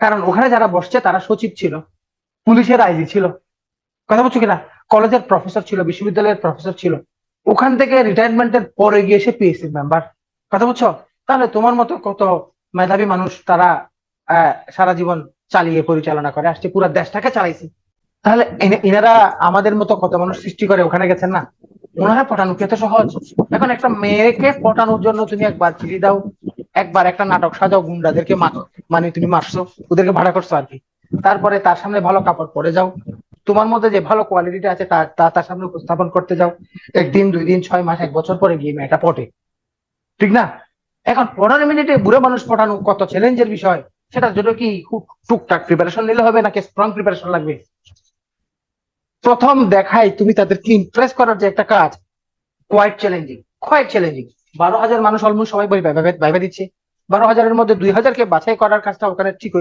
কারণ ওখানে যারা বসছে তারা সচিব ছিল, পুলিশের আইজি ছিল, কথা বলছো কিনা, কলেজের প্রফেসর ছিল, বিশ্ববিদ্যালয়ের প্রফেসর ছিল, ওখান থেকে রিটায়ারমেন্টের পরে গিয়ে সে পিএসসি মেম্বার। কথা বলছো? তাহলে তোমার মতো কত মেধাবী মানুষ তারা সারা জীবন চালিয়ে পরিচালনা করে আসছে, পুরো দেশটাকে চালাইছে। তাহলে এনারা আমাদের মতো কত মানুষ সৃষ্টি করে ওখানে গেছেন না? মনে হয় পটানো কি এত সহজ? এখন একটা মেয়েকে পটানোর জন্য তুমি একবার চিঠি দাও, একবার একটা নাটক সাজাও, গুন্ডাদেরকে মারো, মানে তুমি মারছো, ওদেরকে ভাড়া করছো আর কি। তারপরে তার সামনে ভালো কাপড় পরে যাও, তোমার মধ্যে যে ভালো কোয়ালিটিটা আছে তা তা তার সামনে উপস্থাপন করতে যাও। একদিন, 2 দিন, 6 মাস, 1 বছর পরে গিয়ে মেয়েটা পটে, ঠিক না? এখন 15 মিনিটে বুড়ো মানুষ পটানো কত চ্যালেঞ্জের বিষয়। সেটার জন্য কি খুব টুকটাক প্রিপারেশন নিলে হবে, নাকি স্ট্রং প্রিপারেশন লাগবে? প্রথম দেখাই তুমি তাদেরকে ইমপ্রেস করার যে একটা কাজ, কোয়াইট চ্যালেঞ্জিং, কোয়াইট চ্যালেঞ্জিং। 12,000 মানুষ অলমোস্ট সবাই বই ভাইবা দিচ্ছে, 12,000-এর মধ্যে 2,000-কে বাছাই করার কাজটা ওখানে ঠিক